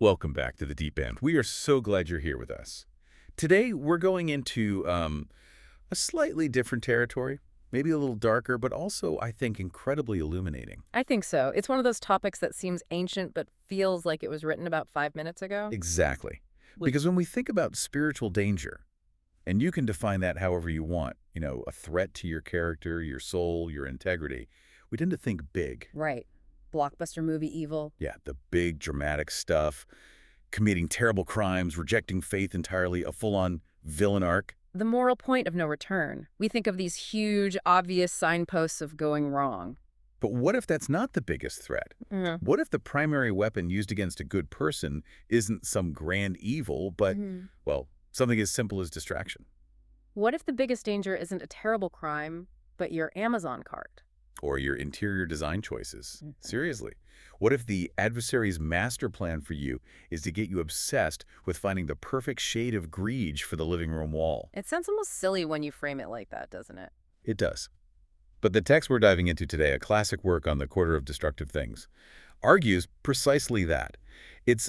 Welcome back to the Deep End. We are so glad you're here with us. Today, we're going into a slightly different territory, maybe a little darker, but also, I think, incredibly illuminating. I think so. It's one of those topics that seems ancient but feels like it was written about 5 minutes ago. Exactly. With Because when we think about spiritual danger, and you can define that however you want, a threat to your character, your soul, your integrity, we tend to think big. right, blockbuster movie evil. Yeah, the big dramatic stuff, committing terrible crimes, rejecting faith entirely, a full-on villain arc. The moral point of no return. We think of these huge, obvious signposts of going wrong. But what if that's not the biggest threat? Mm. What if the primary weapon used against a good person isn't some grand evil, but, Mhm. well, something as simple as distraction? What if the biggest danger isn't a terrible crime, but your Amazon cart? Or your interior design choices? Mhm. Seriously. What if the adversary's master plan for you is to get you obsessed with finding the perfect shade of greige for the living room wall? It sounds almost silly when you frame it like that, doesn't it? It does. But the text we're diving into today, a classic work on the quarter of destructive things, argues precisely that. It's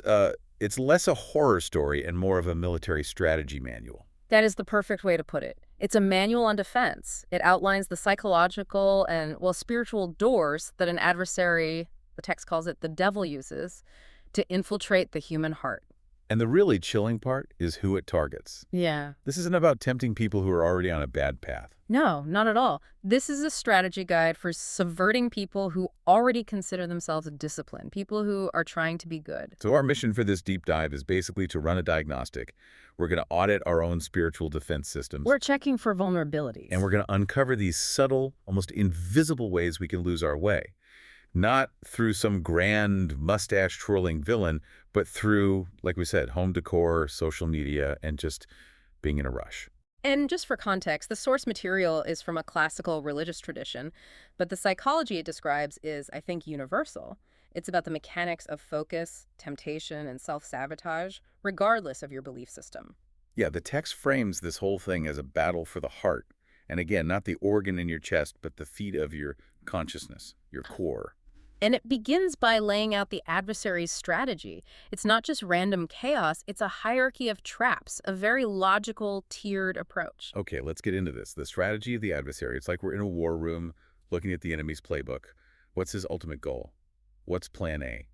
less a horror story and more of a military strategy manual. That is the perfect way to put it. It's a manual on defense. It outlines the psychological and, well, spiritual doors that an adversary, the text calls it, the devil uses to infiltrate the human heart. And the really chilling part is who it targets. Yeah. This isn't about tempting people who are already on a bad path. No, not at all. This is a strategy guide for subverting people who already consider themselves disciplined, people who are trying to be good. So our mission for this deep dive is basically to run a diagnostic. We're going to audit our own spiritual defense systems. We're checking for vulnerabilities. And we're going to uncover these subtle, almost invisible ways we can lose our way. Not through some grand mustache-twirling villain, but through, like we said, home decor, social media, and just being in a rush. And just for context, the source material is from a classical religious tradition, but the psychology it describes is, I think, universal. It's about the mechanics of focus, temptation, and self-sabotage, regardless of your belief system. Yeah, the text frames this whole thing as a battle for the heart. And again, not the organ in your chest, but the feet of your consciousness, your core. And it begins by laying out the adversary's strategy. It's not just random chaos, it's a hierarchy of traps, a very logical, tiered approach. Okay, let's get into this. The strategy of the adversary. It's like we're in a war room looking at the enemy's playbook. What's his ultimate goal? What's plan A?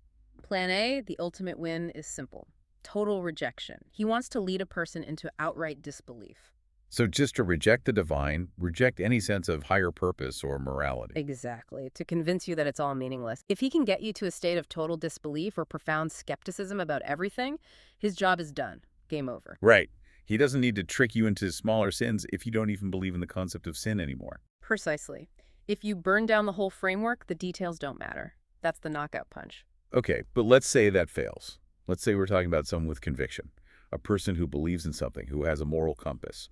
Plan A, the ultimate win, is simple. Total rejection. He wants to lead a person into outright disbelief. So just to reject the divine, reject any sense of higher purpose or morality. Exactly, to convince you that it's all meaningless. If he can get you to a state of total disbelief or profound skepticism about everything, his job is done. Game over. Right. He doesn't need to trick you into smaller sins if you don't even believe in the concept of sin anymore. Precisely. If you burn down the whole framework, the details don't matter. That's the knockout punch. Okay, but let's say that fails. Let's say we're talking about someone with conviction, a person who believes in something, who has a moral compass.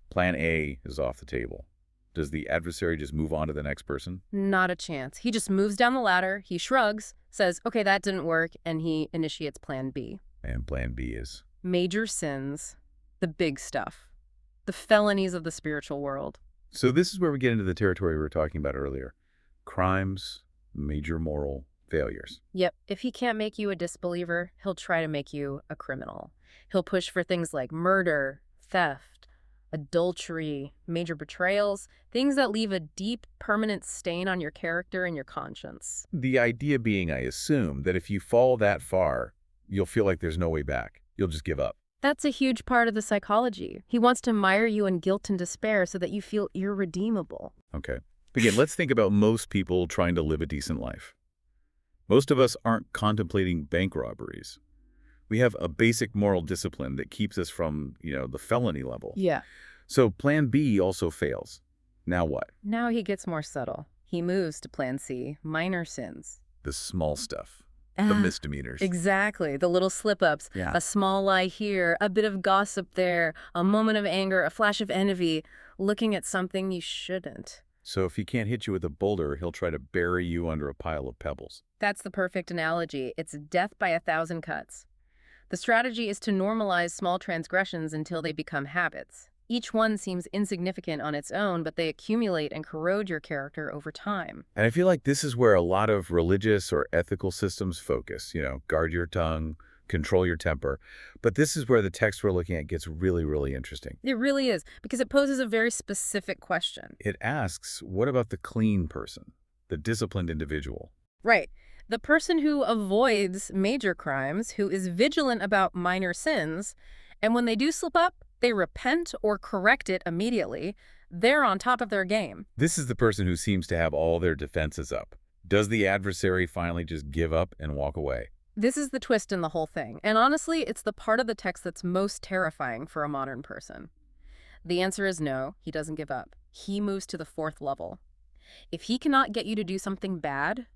Plan A is off the table. Does the adversary just move on to the next person? Not a chance. He just moves down the ladder, he shrugs, says, okay, that didn't work, and he initiates Plan B. And Plan B is? Major sins, the big stuff, the felonies of the spiritual world. So this is where we get into the territory we were talking about earlier. Crimes, major moral failures. Yep, if he can't make you a disbeliever, he'll try to make you a criminal. He'll push for things like murder, theft, adultery, major betrayals, things that leave a deep, permanent stain on your character and your conscience. The idea being, I assume, that if you fall that far, you'll feel like there's no way back. You'll just give up. That's a huge part of the psychology. He wants to mire you in guilt and despair so that you feel irredeemable. Okay. Again, let's think about most people trying to live a decent life. Most of us aren't contemplating bank robberies. We have a basic moral discipline that keeps us from, the felony level. Yeah. So Plan B also fails. Now what? Now he gets more subtle. He moves to Plan C, minor sins. The small stuff. The misdemeanors. Exactly. The little slip-ups. Yeah. A small lie here, a bit of gossip there, a moment of anger, a flash of envy, looking at something you shouldn't. So if he can't hit you with a boulder, he'll try to bury you under a pile of pebbles. That's the perfect analogy. It's death by 1,000 cuts. The strategy is to normalize small transgressions until they become habits. Each one seems insignificant on its own, but they accumulate and corrode your character over time. And I feel like this is where a lot of religious or ethical systems focus. Guard your tongue, control your temper. But this is where the text we're looking at gets really, really interesting. It really is, because it poses a very specific question. It asks, what about the clean person, the disciplined individual? Right. The person who avoids major crimes, who is vigilant about minor sins, and when they do slip up, they repent or correct it immediately. They're on top of their game. This is the person who seems to have all their defenses up. Does the adversary finally just give up and walk away? This is the twist in the whole thing. And honestly, it's the part of the text that's most terrifying for a modern person. The answer is no, he doesn't give up. He moves to the fourth level. If he cannot get you to do something bad,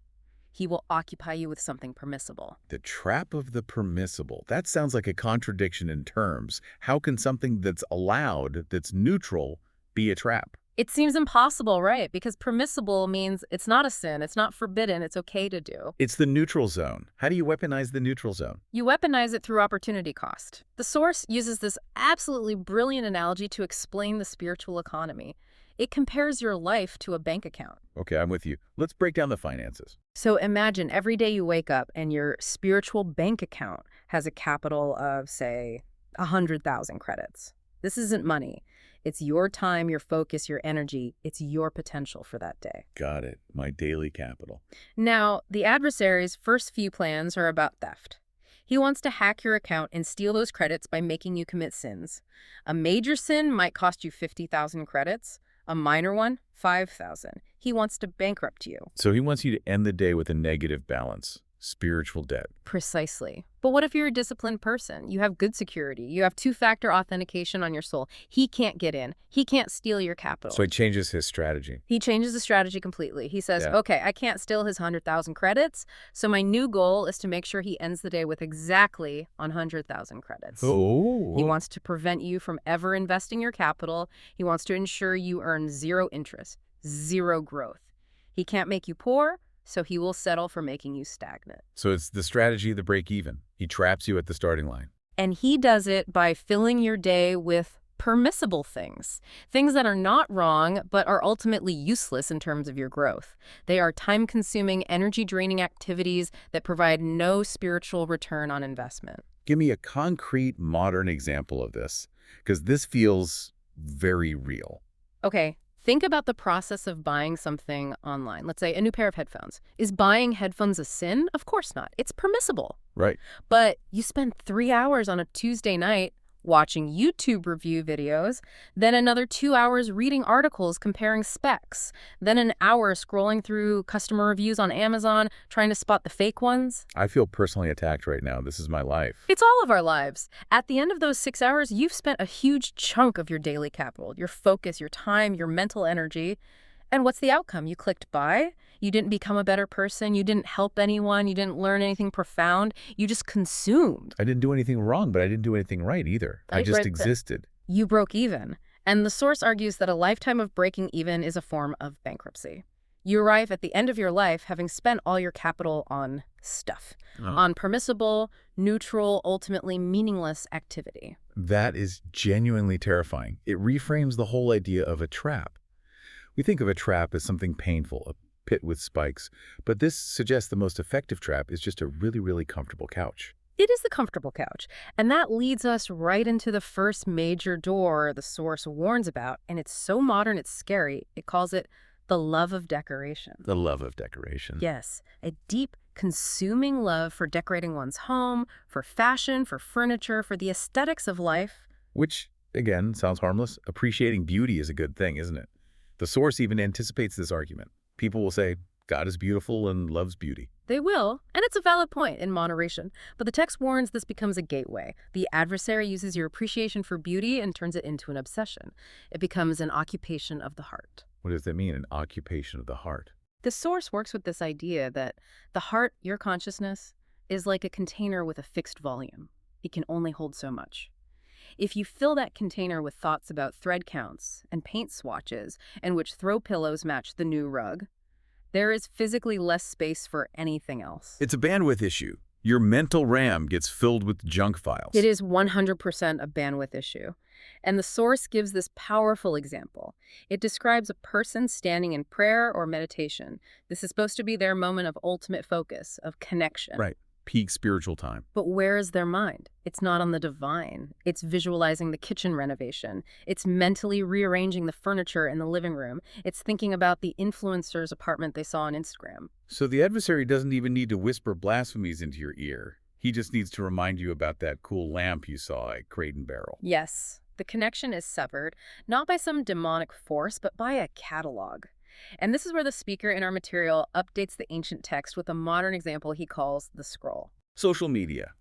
he will occupy you with something permissible. The trap of the permissible. That sounds like a contradiction in terms. How can something that's allowed, that's neutral, be a trap? It seems impossible, right? Because permissible means it's not a sin, it's not forbidden, it's okay to do. It's the neutral zone. How do you weaponize the neutral zone? You weaponize it through opportunity cost. The source uses this absolutely brilliant analogy to explain the spiritual economy. It compares your life to a bank account. Okay, I'm with you. Let's break down the finances. So imagine every day you wake up and your spiritual bank account has a capital of, say, 100,000 credits. This isn't money. It's your time, your focus, your energy. It's your potential for that day. Got it. My daily capital. Now, the adversary's first few plans are about theft. He wants to hack your account and steal those credits by making you commit sins. A major sin might cost you 50,000 credits. A minor one, 5,000. He wants to bankrupt you. So he wants you to end the day with a negative balance, spiritual debt. Precisely. But what if you're a disciplined person? You have good security. You have two-factor authentication on your soul. He can't get in. He can't steal your capital. So he changes his strategy. He changes the strategy completely. He says, Yeah. okay, I can't steal his 100,000 credits, so my new goal is to make sure he ends the day with exactly 100,000 credits. Oh. He wants to prevent you from ever investing your capital. He wants to ensure you earn zero interest, zero growth. He can't make you poor, so he will settle for making you stagnant. So it's the strategy of the break even. He traps you at the starting line. And he does it by filling your day with permissible things, things that are not wrong, but are ultimately useless in terms of your growth. They are time-consuming, energy-draining activities that provide no spiritual return on investment. Give me a concrete modern example of this, because this feels very real. Okay, think about the process of buying something online. Let's say a new pair of headphones. Is buying headphones a sin? Of course not. It's permissible. Right. But you spend 3 hours on a Tuesday night watching YouTube review videos, then another 2 hours reading articles comparing specs, then an hour scrolling through customer reviews on Amazon trying to spot the fake ones. I feel personally attacked right now. This is my life. It's all of our lives. At the end of those 6 hours, you've spent a huge chunk of your daily capital, your focus, your time, your mental energy. And what's the outcome? You clicked buy. You didn't become a better person. You didn't help anyone. You didn't learn anything profound. You just consumed. I didn't do anything wrong, but I didn't do anything right either. I just existed. You broke even. And the source argues that a lifetime of breaking even is a form of bankruptcy. You arrive at the end of your life having spent all your capital on stuff, on permissible, neutral, ultimately meaningless activity. That is genuinely terrifying. It reframes the whole idea of a trap. We think of a trap as something painful, a pit with spikes, but this suggests the most effective trap is just a really, really comfortable couch. It is the comfortable couch, and that leads us right into the first major door the source warns about, and it's so modern it's scary. It calls it the love of decoration. The love of decoration. Yes, a deep, consuming love for decorating one's home, for fashion, for furniture, for the aesthetics of life. Which, again, sounds harmless. Appreciating beauty is a good thing, isn't it? The source even anticipates this argument. People will say, God is beautiful and loves beauty. They will, and it's a valid point in moderation. But the text warns this becomes a gateway. The adversary uses your appreciation for beauty and turns it into an obsession. It becomes an occupation of the heart. What does that mean, an occupation of the heart? The source works with this idea that the heart, your consciousness, is like a container with a fixed volume. It can only hold so much. If you fill that container with thoughts about thread counts and paint swatches and which throw pillows match the new rug, there is physically less space for anything else. It's a bandwidth issue. Your mental RAM gets filled with junk files. It is 100% a bandwidth issue. And the source gives this powerful example. It describes a person standing in prayer or meditation. This is supposed to be their moment of ultimate focus, of connection. Right. peak spiritual time. But where is their mind? It's not on the divine. It's visualizing the kitchen renovation. It's mentally rearranging the furniture in the living room. It's thinking about the influencer's apartment they saw on Instagram. So the adversary doesn't even need to whisper blasphemies into your ear. He just needs to remind you about that cool lamp you saw at Crate and Barrel. Yes, the connection is severed, not by some demonic force, but by a catalog. And this is where the speaker in our material updates the ancient text with a modern example he calls the scroll. Social media.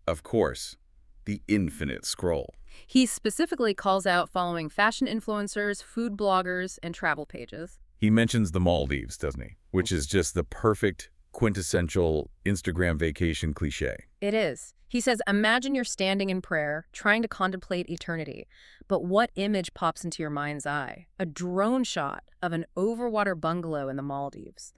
Of course, the infinite scroll. He specifically calls out following fashion influencers, food bloggers, and travel pages. He mentions the Maldives, doesn't he? Which is just the perfect, quintessential Instagram vacation cliche. It is. He says, imagine you're standing in prayer, trying to contemplate eternity. But what image pops into your mind's eye? A drone shot of an overwater bungalow in the Maldives.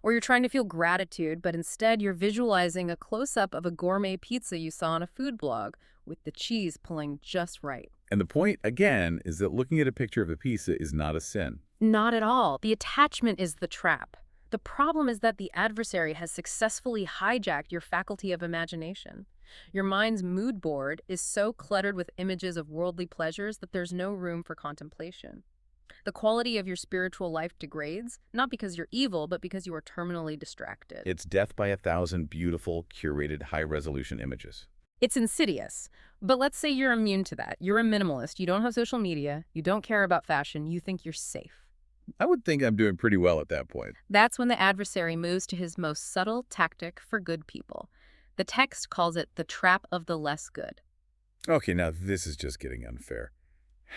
Or you're trying to feel gratitude, but instead you're visualizing a close-up of a gourmet pizza you saw on a food blog, with the cheese pulling just right. And the point, again, is that looking at a picture of a pizza is not a sin. Not at all. The attachment is the trap. The problem is that the adversary has successfully hijacked your faculty of imagination. Your mind's mood board is so cluttered with images of worldly pleasures that there's no room for contemplation. The quality of your spiritual life degrades, not because you're evil, but because you are terminally distracted. It's death by 1,000 beautiful, curated, high-resolution images. It's insidious. But let's say you're immune to that. You're a minimalist. You don't have social media. You don't care about fashion. You think you're safe. I would think I'm doing pretty well at that point. That's when the adversary moves to his most subtle tactic for good people. The text calls it the trap of the less good. Okay, now this is just getting unfair.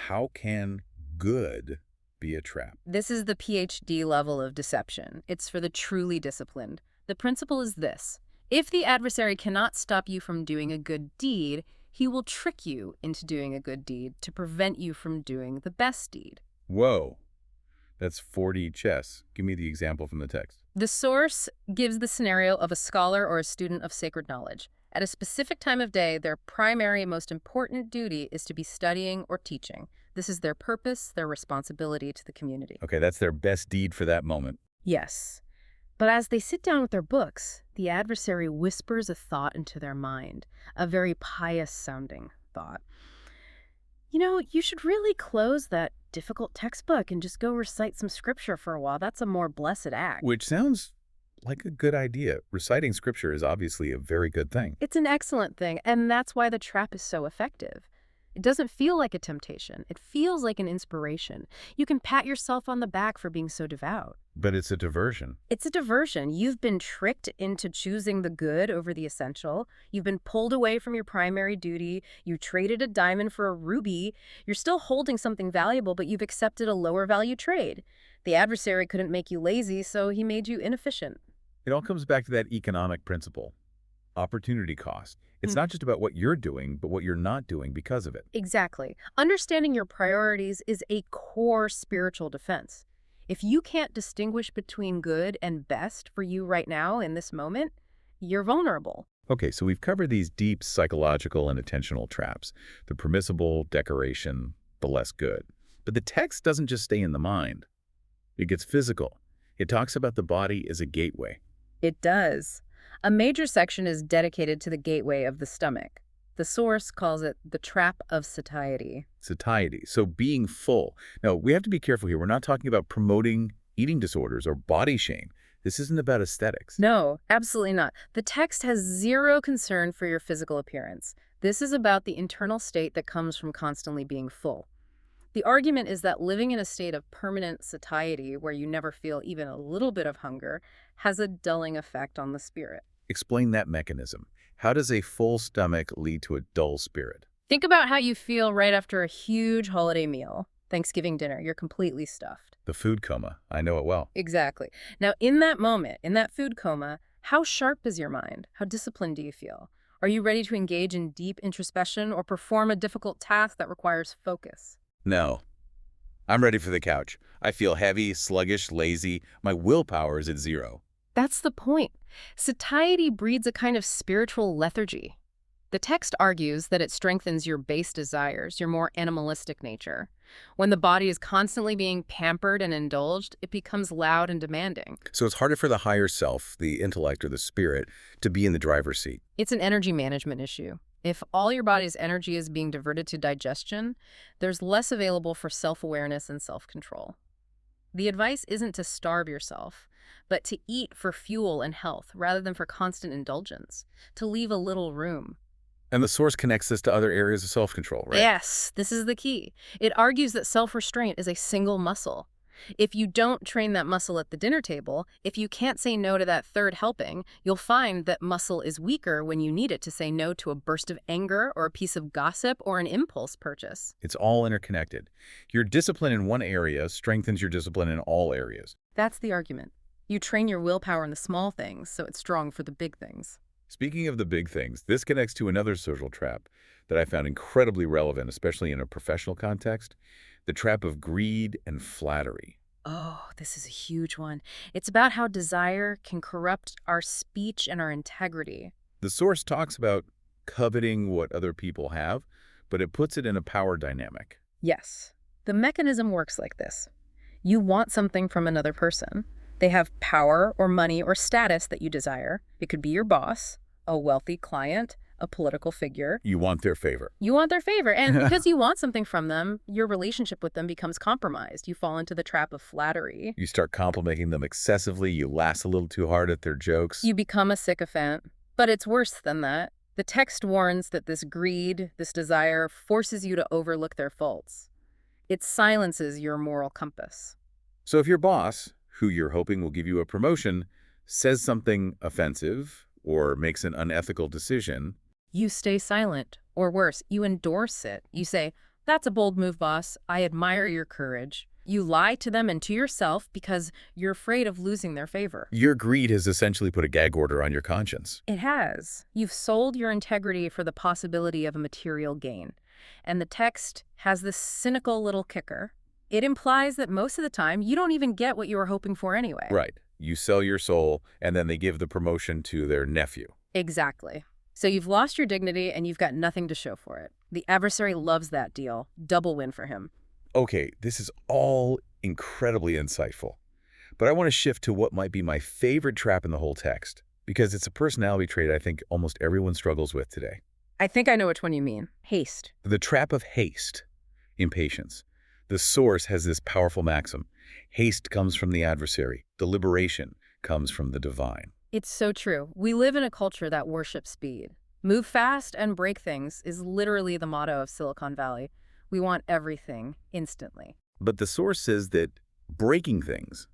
How can good be a trap? This is the PhD level of deception. It's for the truly disciplined. The principle is this. If the adversary cannot stop you from doing a good deed, he will trick you into doing a good deed to prevent you from doing the best deed. Whoa. That's 4D chess. Give me the example from the text. The source gives the scenario of a scholar or a student of sacred knowledge. At a specific time of day, their primary, most important duty is to be studying or teaching. This is their purpose, their responsibility to the community. Okay, that's their best deed for that moment. Yes. But as they sit down with their books, the adversary whispers a thought into their mind, a very pious-sounding thought. You know, you should really close that difficult textbook and just go recite some scripture for a while. That's a more blessed act. Which sounds like a good idea. Reciting scripture is obviously a very good thing. It's an excellent thing, and that's why the trap is so effective. It doesn't feel like a temptation. It feels like an inspiration. You can pat yourself on the back for being so devout. But it's a diversion. It's a diversion. You've been tricked into choosing the good over the essential. You've been pulled away from your primary duty. You traded a diamond for a ruby. You're still holding something valuable, but you've accepted a lower value trade. The adversary couldn't make you lazy, so he made you inefficient. It all comes back to that economic principle. Opportunity cost. It's not just about what you're doing, but what you're not doing because of it. Exactly. Understanding your priorities is a core spiritual defense. If you can't distinguish between good and best for you right now in this moment, you're vulnerable. Okay, so we've covered these deep psychological and attentional traps. The permissible, decoration, the less good. But the text doesn't just stay in the mind. It gets physical. It talks about the body as a gateway. It does. A major section is dedicated to the gateway of the stomach. The source calls it the trap of satiety. Satiety, so being full. Now, we have to be careful here. We're not talking about promoting eating disorders or body shame. This isn't about aesthetics. No, absolutely not. The text has zero concern for your physical appearance. This is about the internal state that comes from constantly being full. The argument is that living in a state of permanent satiety, where you never feel even a little bit of hunger, has a dulling effect on the spirit. Explain that mechanism. How does a full stomach lead to a dull spirit? Think about how you feel right after a huge holiday meal. Thanksgiving dinner, you're completely stuffed. The food coma. I know it well. Exactly. Now, in that moment, in that food coma, how sharp is your mind? How disciplined do you feel? Are you ready to engage in deep introspection or perform a difficult task that requires focus? No. I'm ready for the couch. I feel heavy, sluggish, lazy. My willpower is at 0. That's the point. Satiety breeds a kind of spiritual lethargy. The text argues that it strengthens your base desires, your more animalistic nature. When the body is constantly being pampered and indulged, it becomes loud and demanding. So it's harder for the higher self, the intellect or the spirit, to be in the driver's seat. It's an energy management issue. If all your body's energy is being diverted to digestion, there's less available for self-awareness and self-control. The advice isn't to starve yourself, but to eat for fuel and health rather than for constant indulgence, to leave a little room. And the source connects this to other areas of self-control, right? Yes, this is the key. It argues that self-restraint is a single muscle. If you don't train that muscle at the dinner table, if you can't say no to that third helping, you'll find that muscle is weaker when you need it to say no to a burst of anger or a piece of gossip or an impulse purchase. It's all interconnected. Your discipline in one area strengthens your discipline in all areas. That's the argument. You train your willpower in the small things, so it's strong for the big things. Speaking of the big things, this connects to another social trap that I found incredibly relevant, especially in a professional context, the trap of greed and flattery. Oh, this is a huge one. It's about how desire can corrupt our speech and our integrity. The source talks about coveting what other people have, but it puts it in a power dynamic. Yes, the mechanism works like this. You want something from another person. They have power or money or status that you desire. It could be your boss, a wealthy client, a political figure. You want their favor. You want their favor. And because you want something from them, your relationship with them becomes compromised. You fall into the trap of flattery. You start complimenting them excessively. You laugh a little too hard at their jokes. You become a sycophant. But it's worse than that. The text warns that this greed, this desire, forces you to overlook their faults. It silences your moral compass. So if your boss, who you're hoping will give you a promotion, says something offensive or makes an unethical decision, You stay silent, or worse, you endorse it. You say, "That's a bold move, boss. I admire your courage." You lie to them and to yourself because you're afraid of losing their favor. your greed has essentially put a gag order on your conscience. It has. You've sold your integrity for the possibility of a material gain. And the text has this cynical little kicker. It implies that most of the time, you don't even get what you were hoping for anyway. Right. You sell your soul, and then they give the promotion to their nephew. Exactly. So you've lost your dignity and you've got nothing to show for it. The adversary loves that deal. Double win for him. Okay, this is all incredibly insightful. But I want to shift to what might be my favorite trap in the whole text, because it's a personality trait I think almost everyone struggles with today. I think I know which one you mean. Haste. The trap of haste, impatience. The source has this powerful maxim. Haste comes from the adversary. Deliberation comes from the divine. It's so true. We live in a culture that worships speed. Move fast and break things is literally the motto of Silicon Valley. We want everything instantly. But the source says that breaking things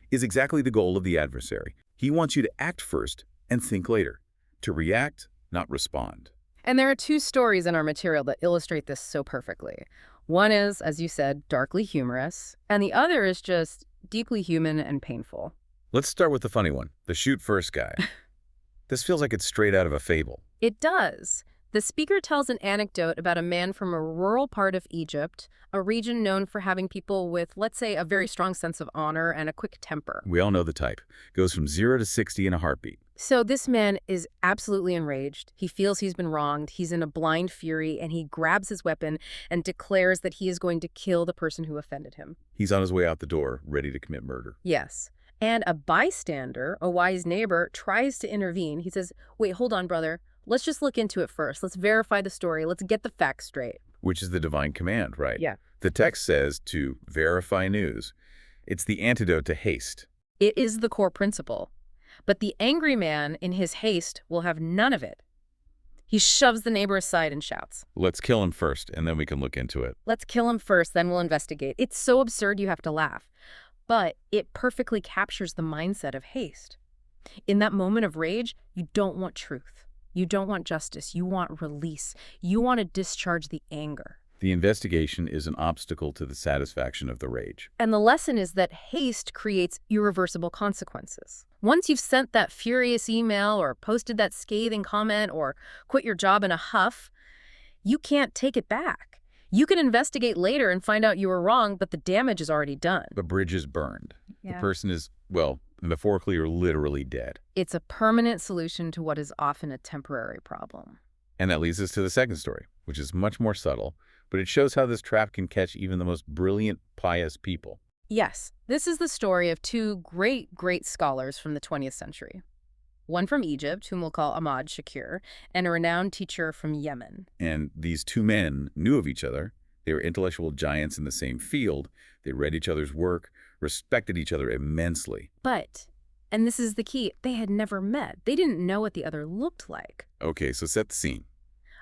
is exactly the goal of the adversary. He wants you to act first and think later, to react, not respond. And there are two stories in our material that illustrate this so perfectly. One is, as you said, darkly humorous, and the other is just deeply human and painful. Let's start with the funny one, the shoot first guy. This feels like it's straight out of a fable. It does. The speaker tells an anecdote about a man from a rural part of Egypt, a region known for having people with, let's say, a very strong sense of honor and a quick temper. We all know the type. Goes from 0 to 60 in a heartbeat. So this man is absolutely enraged. He feels he's been wronged. He's in a blind fury, and he grabs his weapon and declares that he is going to kill the person who offended him. He's on his way out the door, ready to commit murder. Yes. And a bystander, a wise neighbor, tries to intervene. He says, "Wait, hold on, brother. Let's just look into it first. Let's verify the story. Let's get the facts straight." Which is the divine command, right? Yeah. The text says to verify news. It's the antidote to haste. It is the core principle. But the angry man, in his haste, will have none of it. He shoves the neighbor aside and shouts, Let's kill him first, and then we can look into it. "Let's kill him first, then we'll investigate." It's so absurd you have to laugh. But it perfectly captures the mindset of haste. In that moment of rage, you don't want truth. You don't want justice. You want release. You want to discharge the anger. The investigation is an obstacle to the satisfaction of the rage. And the lesson is that haste creates irreversible consequences. Once you've sent that furious email or posted that scathing comment or quit your job in a huff, you can't take it back. You can investigate later and find out you were wrong, but the damage is already done. The bridge is burned. Yeah. The person is, well, metaphorically or literally dead. It's a permanent solution to what is often a temporary problem. And that leads us to the second story, which is much more subtle, but it shows how this trap can catch even the most brilliant, pious people. Yes, this is the story of two great scholars from the 20th century. One from Egypt, whom we'll call Ahmad Shakir, and a renowned teacher from Yemen. And these two men knew of each other. They were intellectual giants in the same field. They read each other's work, respected each other immensely. But, and this is the key, they had never met. They didn't know what the other looked like. Okay, so set the scene.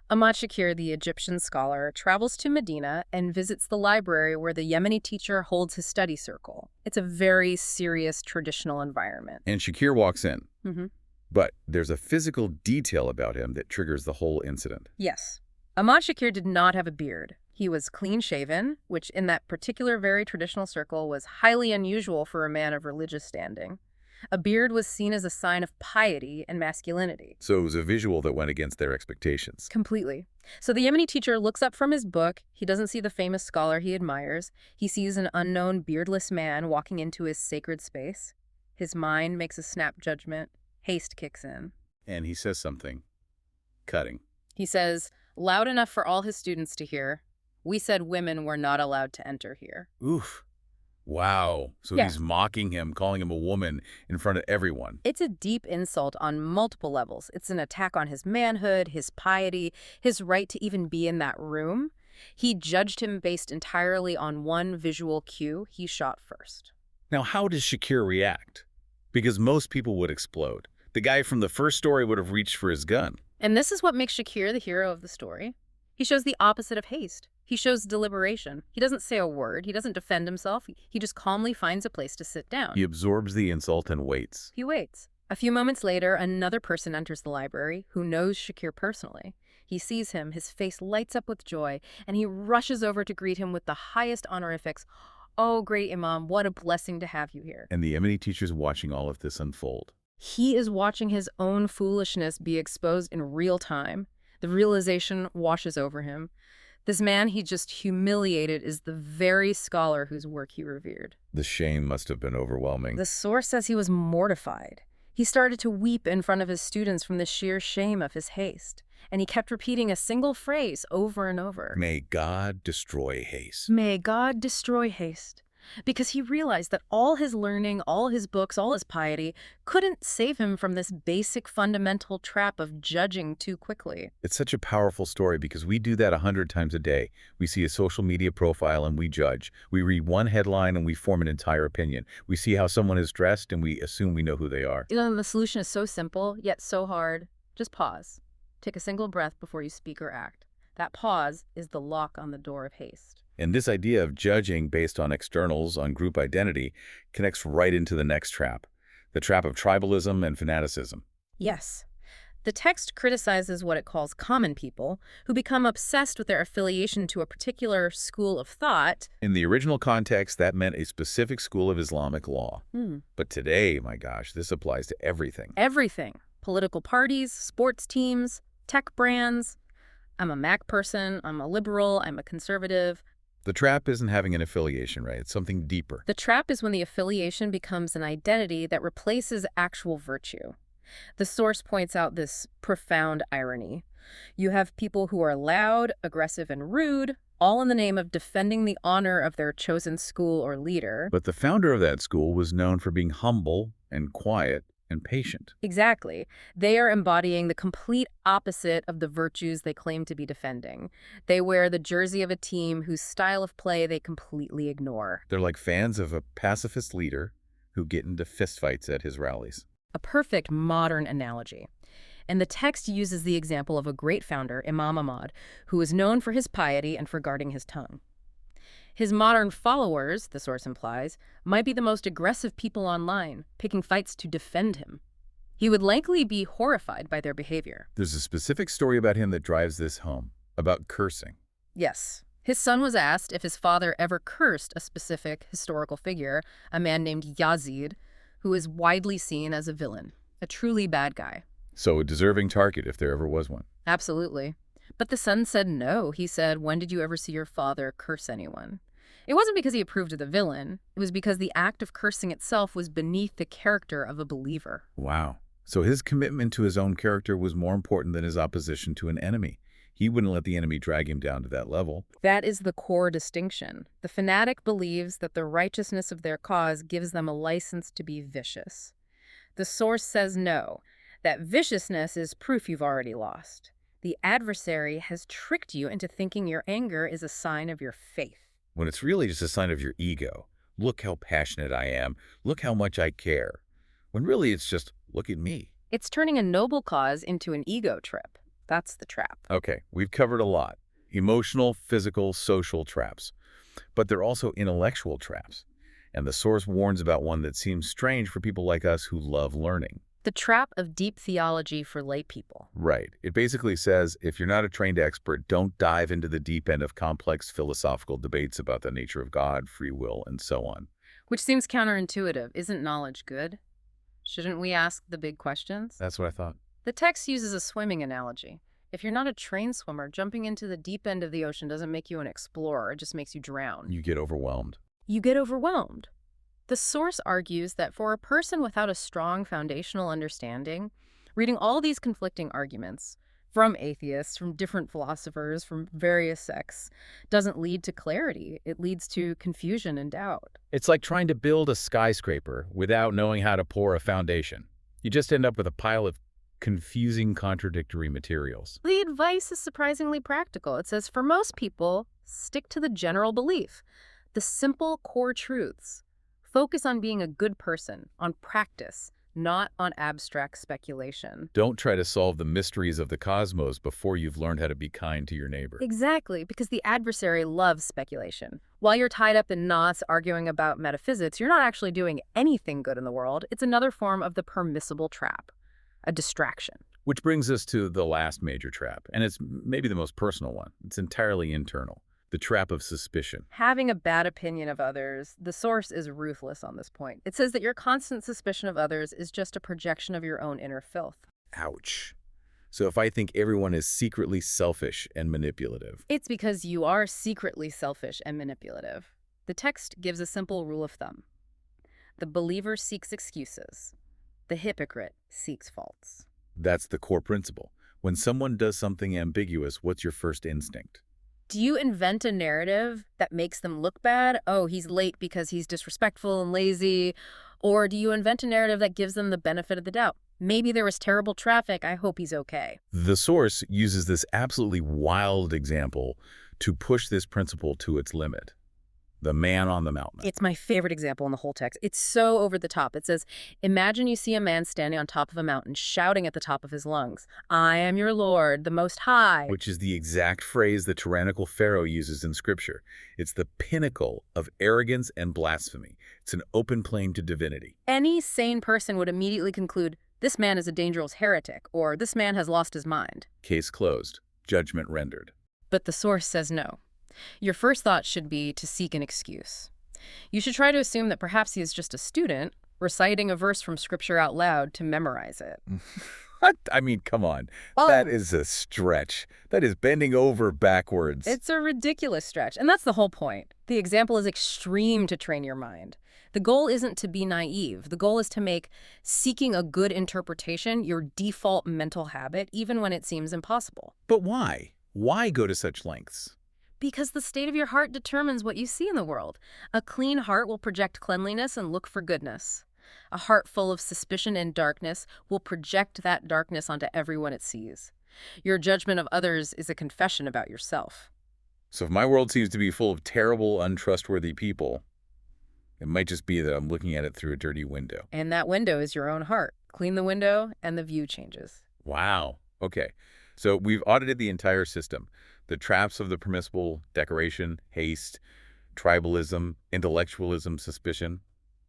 Ahmad Shakir, the Egyptian scholar, travels to Medina and visits the library where the Yemeni teacher holds his study circle. It's a very serious traditional environment. And Shakir walks in. Mm-hmm. But there's a physical detail about him that triggers the whole incident. Yes. Ahmad Shakir did not have a beard. He was clean-shaven, which in that particular very traditional circle was highly unusual for a man of religious standing. A beard was seen as a sign of piety and masculinity. So it was a visual that went against their expectations. Completely. So the Yemeni teacher looks up from his book. He doesn't see the famous scholar he admires. He sees an unknown beardless man walking into his sacred space. His mind makes a snap judgment. Haste kicks in. And he says something cutting. He says, loud enough for all his students to hear, "We said women were not allowed to enter here." Oof. Wow. So Yeah. he's mocking him, calling him a woman in front of everyone. It's a deep insult on multiple levels. It's an attack on his manhood, his piety, his right to even be in that room. He judged him based entirely on one visual cue he shot first. Now, how does Shakir react? Because most people would explode. The guy from the first story would have reached for his gun. And this is what makes Shakir the hero of the story. He shows the opposite of haste. He shows deliberation. He doesn't say a word. He doesn't defend himself. He just calmly finds a place to sit down. He absorbs the insult and waits. He waits. A few moments later, another person enters the library who knows Shakir personally. He sees him, his face lights up with joy, and he rushes over to greet him with the highest honorifics. "Oh, great Imam, what a blessing to have you here." And the Yemeni teacher's watching all of this unfold. He is watching his own foolishness be exposed in real time. The realization washes over him. This man he just humiliated is the very scholar whose work he revered. The shame must have been overwhelming. The source says he was mortified. He started to weep in front of his students from the sheer shame of his haste. And he kept repeating a single phrase over and over. May God destroy haste. May God destroy haste. Because he realized that all his learning, all his books, all his piety couldn't save him from this basic fundamental trap of judging too quickly. It's such a powerful story because we do that 100 times a day. We see a social media profile and we judge. We read one headline and we form an entire opinion. We see how someone is dressed and we assume we know who they are. You know, the solution is so simple, yet so hard. Just pause. Take a single breath before you speak or act. That pause is the lock on the door of haste. And this idea of judging based on externals, on group identity, connects right into the next trap, the trap of tribalism and fanaticism. Yes. The text criticizes what it calls common people, who become obsessed with their affiliation to a particular school of thought. In the original context, that meant a specific school of Islamic law. Hmm. But today, my gosh, this applies to everything. Everything. Political parties, sports teams, tech brands. I'm a Mac person, I'm a liberal, I'm a conservative. The trap isn't having an affiliation, right? It's something deeper. The trap is when the affiliation becomes an identity that replaces actual virtue. The source points out this profound irony. You have people who are loud, aggressive, and rude, all in the name of defending the honor of their chosen school or leader. But the founder of that school was known for being humble and quiet and patient. Exactly. They are embodying the complete opposite of the virtues they claim to be defending. They wear the jersey of a team whose style of play they completely ignore. They're like fans of a pacifist leader who get into fistfights at his rallies. A perfect modern analogy. And the text uses the example of a great founder, Imam Ahmad, who is known for his piety and for guarding his tongue. His modern followers, the source implies, might be the most aggressive people online, picking fights to defend him. He would likely be horrified by their behavior. There's a specific story about him that drives this home, about cursing. Yes. His son was asked if his father ever cursed a specific historical figure, a man named Yazid, who is widely seen as a villain, a truly bad guy. So a deserving target if there ever was one. Absolutely. But the son said no. He said, "When did you ever see your father curse anyone?" It wasn't because he approved of the villain. It was because the act of cursing itself was beneath the character of a believer. Wow. So his commitment to his own character was more important than his opposition to an enemy. He wouldn't let the enemy drag him down to that level. That is the core distinction. The fanatic believes that the righteousness of their cause gives them a license to be vicious. The source says no, that viciousness is proof you've already lost. The adversary has tricked you into thinking your anger is a sign of your faith. When it's really just a sign of your ego. Look how passionate I am. Look how much I care. When really it's just, look at me. It's turning a noble cause into an ego trip. That's the trap. Okay, we've covered a lot. Emotional, physical, social traps. But they're also intellectual traps. And the source warns about one that seems strange for people like us who love learning. The trap of deep theology for lay people. Right. It basically says, if you're not a trained expert, don't dive into the deep end of complex philosophical debates about the nature of God, free will, and so on. Which seems counterintuitive. Isn't knowledge good? Shouldn't we ask the big questions? That's what I thought. The text uses a swimming analogy. If you're not a trained swimmer, jumping into the deep end of the ocean doesn't make you an explorer. It just makes you drown. You get overwhelmed. You get overwhelmed. The source argues that for a person without a strong foundational understanding, reading all these conflicting arguments from atheists, from different philosophers, from various sects, doesn't lead to clarity. It leads to confusion and doubt. It's like trying to build a skyscraper without knowing how to pour a foundation. You just end up with a pile of confusing, contradictory materials. The advice is surprisingly practical. It says, for most people, stick to the general belief, the simple core truths. Focus on being a good person, on practice, not on abstract speculation. Don't try to solve the mysteries of the cosmos before you've learned how to be kind to your neighbor. Exactly, because the adversary loves speculation. While you're tied up in knots arguing about metaphysics, you're not actually doing anything good in the world. It's another form of the permissible trap, a distraction. Which brings us to the last major trap, and it's maybe the most personal one. It's entirely internal. The trap of suspicion. Having a bad opinion of others, the source is ruthless on this point. It says that your constant suspicion of others is just a projection of your own inner filth. Ouch. So if I think everyone is secretly selfish and manipulative. It's because you are secretly selfish and manipulative. The text gives a simple rule of thumb. The believer seeks excuses. The hypocrite seeks faults. That's the core principle. When someone does something ambiguous, what's your first instinct? Do you invent a narrative that makes them look bad? Oh, he's late because he's disrespectful and lazy. Or do you invent a narrative that gives them the benefit of the doubt? Maybe there was terrible traffic. I hope he's okay. The source uses this absolutely wild example to push this principle to its limit. The man on the mountain. It's my favorite example in the whole text. It's so over the top. It says, imagine you see a man standing on top of a mountain, shouting at the top of his lungs, I am your Lord, the Most High. Which is the exact phrase the tyrannical Pharaoh uses in Scripture. It's the pinnacle of arrogance and blasphemy. It's an open claim to divinity. Any sane person would immediately conclude, this man is a dangerous heretic, or this man has lost his mind. Case closed. Judgment rendered. But the source says no. Your first thought should be to seek an excuse. You should try to assume that perhaps he is just a student reciting a verse from Scripture out loud to memorize it. What? I mean, come on. That is a stretch. That is bending over backwards. It's a ridiculous stretch, and that's the whole point. The example is extreme to train your mind. The goal isn't to be naive. The goal is to make seeking a good interpretation your default mental habit, even when it seems impossible. But why? Why go to such lengths? Because the state of your heart determines what you see in the world. A clean heart will project cleanliness and look for goodness. A heart full of suspicion and darkness will project that darkness onto everyone it sees. Your judgment of others is a confession about yourself. So if my world seems to be full of terrible, untrustworthy people, it might just be that I'm looking at it through a dirty window. And that window is your own heart. Clean the window and the view changes. Wow. Okay. So we've audited the entire system. The traps of the permissible, decoration, haste, tribalism, intellectualism, suspicion.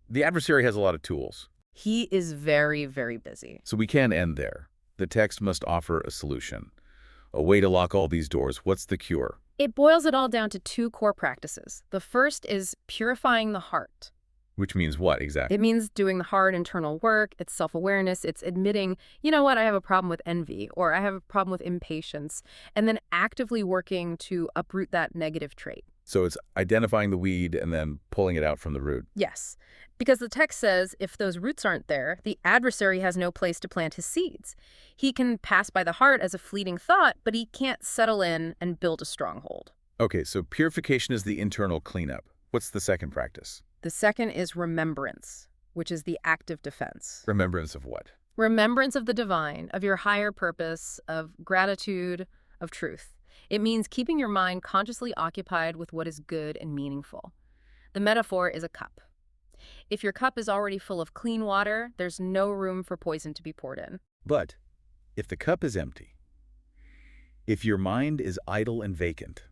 The adversary has a lot of tools. He is very, very busy. So we can't end there. The text must offer a solution. A way to lock all these doors. What's the cure? It boils it all down to two core practices. The first is purifying the heart. Which means what exactly? It means doing the hard internal work. It's self-awareness. It's admitting, you know what, I have a problem with envy, or I have a problem with impatience, and then actively working to uproot that negative trait. So it's identifying the weed and then pulling it out from the root. Yes, because the text says if those roots aren't there, the adversary has no place to plant his seeds. He can pass by the heart as a fleeting thought, but he can't settle in and build a stronghold. Okay, so purification is the internal cleanup. What's the second practice? The second is remembrance, which is the active defense. Remembrance of what? Remembrance of the divine, of your higher purpose, of gratitude, of truth. It means keeping your mind consciously occupied with what is good and meaningful. The metaphor is a cup. If your cup is already full of clean water, there's no room for poison to be poured in. But if the cup is empty, if your mind is idle and vacant,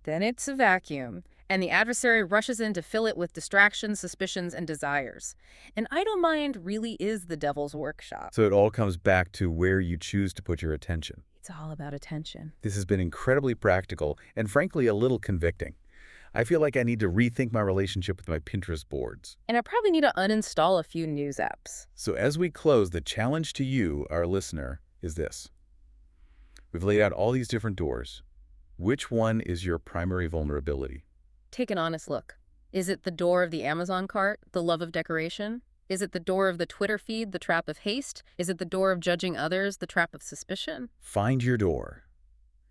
Then it's a vacuum, and the adversary rushes in to fill it with distractions, suspicions, and desires. An idle mind really is the devil's workshop. so it all comes back to where you choose to put your attention. It's all about attention. This has been incredibly practical and frankly a little convicting. I feel like I need to rethink my relationship with my Pinterest boards. And I probably need to uninstall a few news apps. So as we close, the challenge to you, our listener, is this. We've laid out all these different doors. Which one is your primary vulnerability? Take an honest look. Is it the door of the Amazon cart, the love of decoration? Is it the door of the Twitter feed, the trap of haste? Is it the door of judging others, the trap of suspicion? Find your door.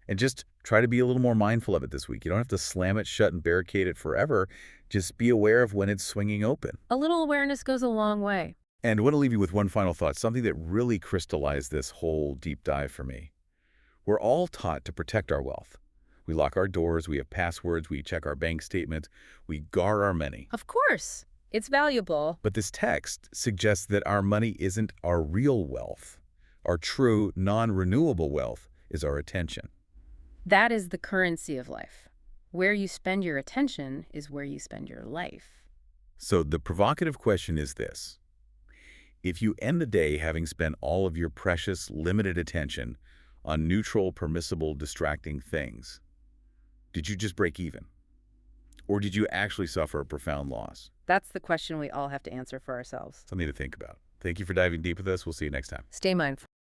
And just try to be a little more mindful of it this week. You don't have to slam it shut and barricade it forever. Just be aware of when it's swinging open. A little awareness goes a long way. And I want to leave you with one final thought, something that really crystallized this whole deep dive for me. We're all taught to protect our wealth. We lock our doors, we have passwords, we check our bank statements, we guard our money. Of course, it's valuable. But this text suggests that our money isn't our real wealth. Our true, non-renewable wealth is our attention. That is the currency of life. Where you spend your attention is where you spend your life. So the provocative question is this. If you end the day having spent all of your precious, limited attention on neutral, permissible, distracting things, did you just break even? Or did you actually suffer a profound loss? That's the question we all have to answer for ourselves. Something to think about. Thank you for diving deep with us. We'll see you next time. Stay mindful.